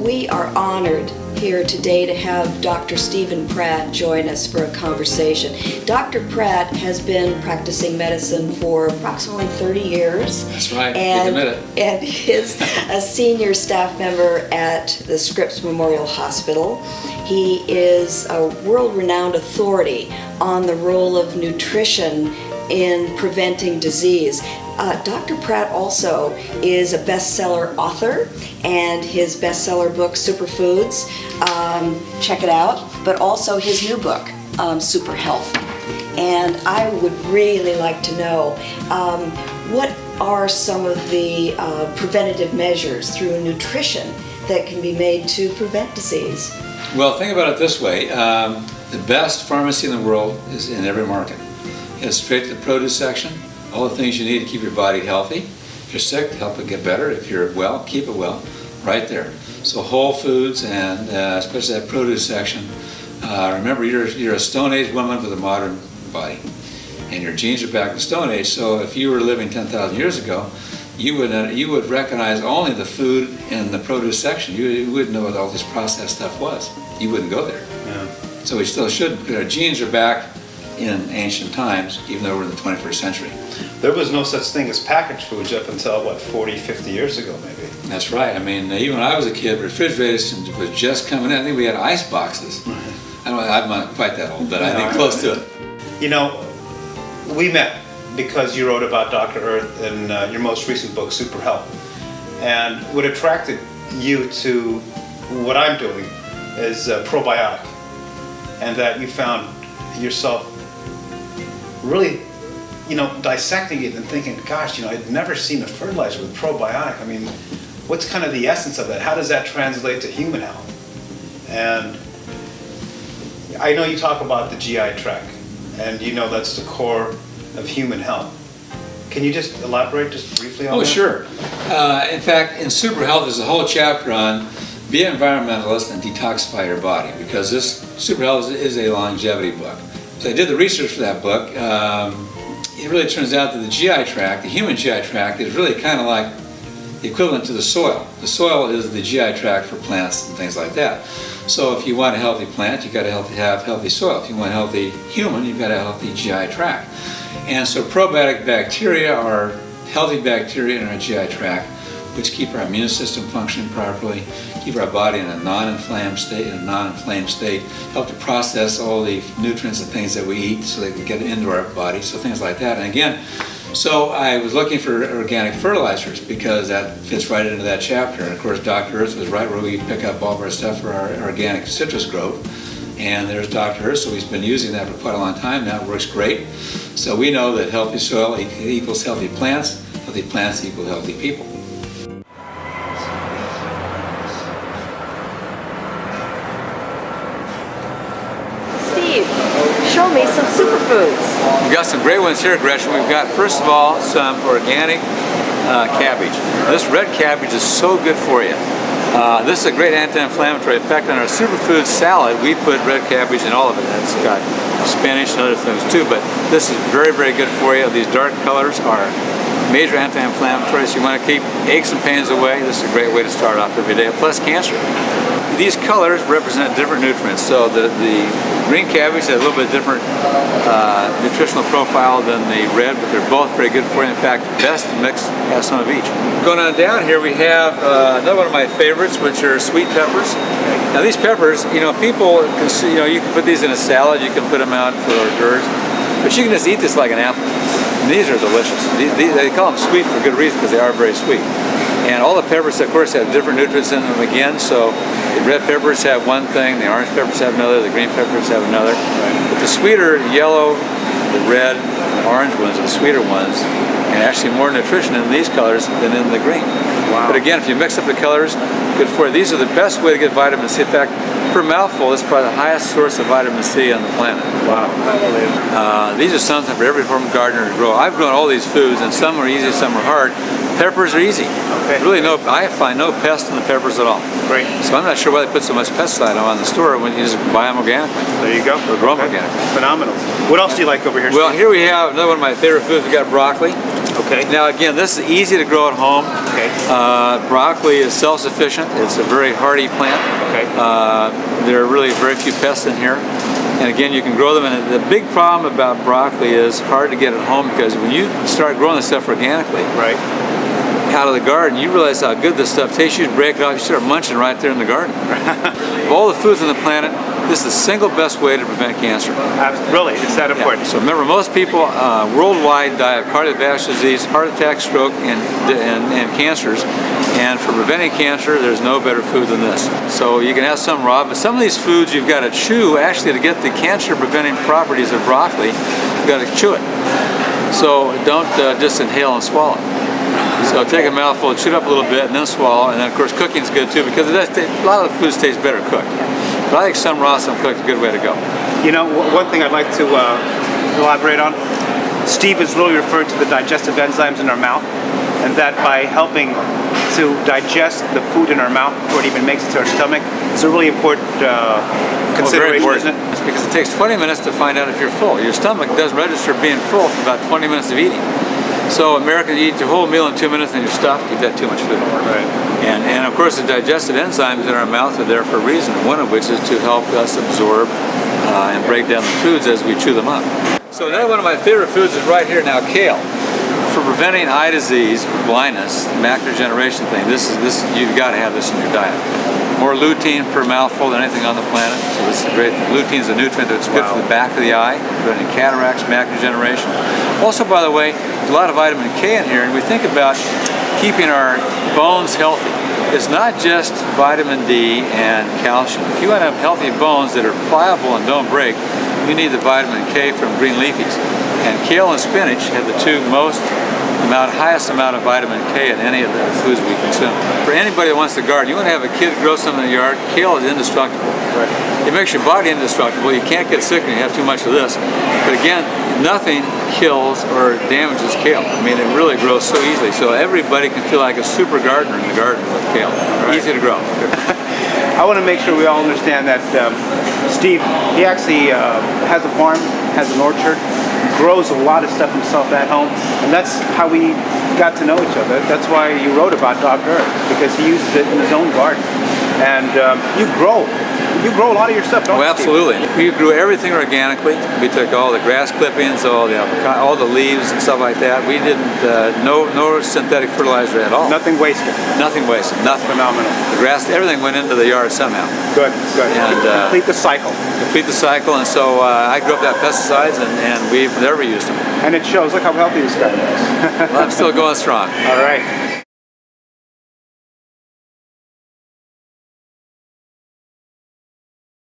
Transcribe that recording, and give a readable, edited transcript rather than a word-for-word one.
We are honored here today to have Dr. Stephen Pratt join us for a conversation. Dr. Pratt has been practicing medicine for approximately 30 years. That's right, and, you admit it. And is a senior staff member at the Scripps Memorial Hospital. He is a world-renowned authority on the role of nutrition in preventing disease. Dr. Pratt also is a bestseller author, and his bestseller book, SuperFoods, check it out, but also his new book, SuperHealth. And I would really like to know what are some of the preventative measures through nutrition that can be made to prevent disease? Well, think about it this way. The best pharmacy in the world is in every market. It's straight to the produce section. All the things you need to keep your body healthy. If you're sick, help it get better. If you're well, keep it well. Right there. So whole foods and especially that produce section. Remember, you're a Stone Age woman with a modern body, and your genes are back in the Stone Age. So if you were living 10,000 years ago, you would recognize only the food in the produce section. You wouldn't know what all this processed stuff was. You wouldn't go there. Yeah. So we still should. Our genes are back in ancient times, even though we're in the 21st century. There was no such thing as packaged foods up until, what, 40, 50 years ago, maybe? That's right. I mean, even when I was a kid, refrigeration was just coming in. I think we had ice boxes. I'm not quite that old, but I think close to it. You know, we met because you wrote about Dr. Earth in your most recent book, SuperHealth. And what attracted you to what I'm doing is probiotic. And that you found yourself really, dissecting it and thinking, gosh, I'd never seen a fertilizer with probiotic. I mean, what's kind of the essence of that? How does that translate to human health? And I know you talk about the GI tract, and that's the core of human health. Can you just elaborate just briefly on that? Oh, sure. In fact, in SuperHealth, there's a whole chapter on be an environmentalist and detoxify your body, because this SuperHealth is a longevity book. So I did the research for that book. It really turns out that the GI tract, the human GI tract, is really kind of like the equivalent to the soil. The soil is the GI tract for plants and things like that. So if you want a healthy plant, you've got to have healthy soil. If you want a healthy human, you've got a healthy GI tract. And so probiotic bacteria are healthy bacteria in our GI tract, which keep our immune system functioning properly, keep our body in a non-inflamed state, help to process all the nutrients and things that we eat so they can get into our body, so things like that. And again, so I was looking for organic fertilizers because that fits right into that chapter. And of course, Dr. Earth was right where we pick up all of our stuff for our organic citrus growth. And there's Dr. Earth, so he's been using that for quite a long time now. It works great. So we know that healthy soil equals healthy plants equal healthy people. Show me some superfoods. We've got some great ones here, Gretchen. We've got, first of all, some organic cabbage. This red cabbage is so good for you. This is a great anti-inflammatory effect. On our superfood salad, we put red cabbage in all of it. It's got spinach and other things too, but this is very, very good for you. These dark colors are major anti-inflammatories. You want to keep aches and pains away. This is a great way to start off every day, plus cancer. These colors represent different nutrients. So the green cabbage has a little bit different nutritional profile than the red, but they're both very good for you. In fact, best mix have some of each. Going on down here, we have another one of my favorites, which are sweet peppers. Now these peppers, people can see, you can put these in a salad, you can put them out for hors d'oeuvres, but you can just eat this like an apple. And these are delicious. They call them sweet for good reason, because they are very sweet. And all the peppers, of course, have different nutrients in them again. So the red peppers have one thing, the orange peppers have another, the green peppers have another. But the sweeter yellow, the red, the orange ones are the sweeter ones, and actually more nutrition in these colors than in the green. Wow. But again, if you mix up the colors, good for you. These are the best way to get vitamin C. In fact, per mouthful, it's probably the highest source of vitamin C on the planet. Wow, I believe it. These are something for every home gardener to grow. I've grown all these foods, and some are easy, some are hard. Peppers are easy. Okay. Really, I find no pest in the peppers at all. Great. So I'm not sure why they put so much pesticide on the store when you just buy them organically. There you go. Or grow them organically. Phenomenal. What else do you like over here, Well, Steve? here we have another one of my favorite foods. We've got broccoli. Okay. Now again, this is easy to grow at home. Okay. Broccoli is self-sufficient. It's a very hardy plant. Okay. There are really very few pests in here. And again, you can grow them. And the big problem about broccoli is hard to get at home, because when you start growing this stuff organically, Right. out of the garden, you realize how good this stuff tastes. You break it off, you start munching right there in the garden. Of all the foods on the planet, this is the single best way to prevent cancer. Really? It's that important? So remember, most people worldwide die of cardiovascular disease, heart attack, stroke, and cancers. And for preventing cancer, there's no better food than this. So you can have some raw, but some of these foods you've got to chew actually to get the cancer-preventing properties of broccoli. You've got to chew it. So don't just inhale and swallow. So take a mouthful, chew it up a little bit, and then swallow. And then, of course, cooking's good too, because a lot of the foods taste better cooked. But I think some raw, some cooked is a good way to go. You know, one thing I'd like to elaborate on, Steve is really referring to the digestive enzymes in our mouth, and that by helping to digest the food in our mouth before it even makes it to our stomach is a really important consideration, isn't it? It's because it takes 20 minutes to find out if you're full. Your stomach doesn't register being full for about 20 minutes of eating. So Americans eat your whole meal in 2 minutes and you're stuffed, you've had too much food. Right. And of course the digestive enzymes in our mouth are there for a reason, one of which is to help us absorb and break down the foods as we chew them up. So another one of my favorite foods is right here now, kale. For preventing eye disease, blindness, macular degeneration thing, this you've got to have this in your diet. More lutein per mouthful than anything on the planet, so this is great. Lutein is a nutrient that's good for the back of the eye, preventing cataracts, macular degeneration. Also, by the way, there's a lot of vitamin K in here, and we think about keeping our bones healthy. It's not just vitamin D and calcium. If you want to have healthy bones that are pliable and don't break, you need the vitamin K from green leafies. And kale and spinach have the two highest amount of vitamin K in any of the foods we consume. For anybody that wants to garden, you want to have a kid grow something in the yard, kale is indestructible. Right. It makes your body indestructible. You can't get sick when you have too much of this. But again, nothing kills or damages kale. I mean, it really grows so easily. So everybody can feel like a super gardener in the garden with kale. Right. Easy to grow. I want to make sure we all understand that Steve, he actually has a farm, has an orchard, grows a lot of stuff himself at home, and that's how we got to know each other. That's why you wrote about Dr. Earth, because he uses it in his own garden. And you grow a lot of your stuff, don't you? Oh, absolutely. We grew everything organically. We took all the grass clippings, all the leaves and stuff like that. We didn't, no synthetic fertilizer at all. Nothing wasted. Nothing wasted, nothing. Phenomenal. The grass, everything went into the yard somehow. Good, good. And, complete the cycle. Complete the cycle, and so I grew up without pesticides, and we've never used them. And it shows. Look how healthy this guy is. Well, I'm still going strong. All right.